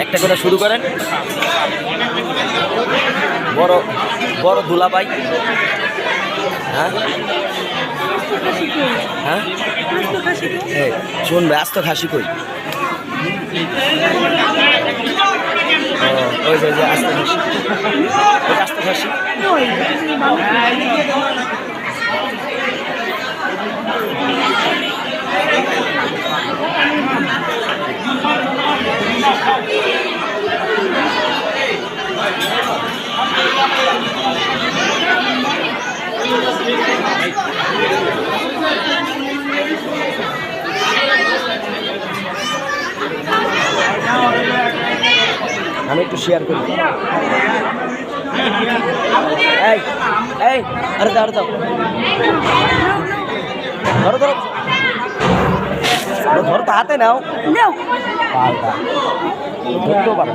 একটা করে শুরু করেন। বড় বড় দুলাভাই। হ্যাঁ হ্যাঁ শুনবে আস্ত খাসি কই? ওই যে আস্ত খাসি, ওই আস্ত খাসি। আমি একটু শেয়ার করি। এই এই আরে দাও দাও, ধরো ধরো ধরো তো, হাতে নাও। পাল্টা ধরতেও পারো।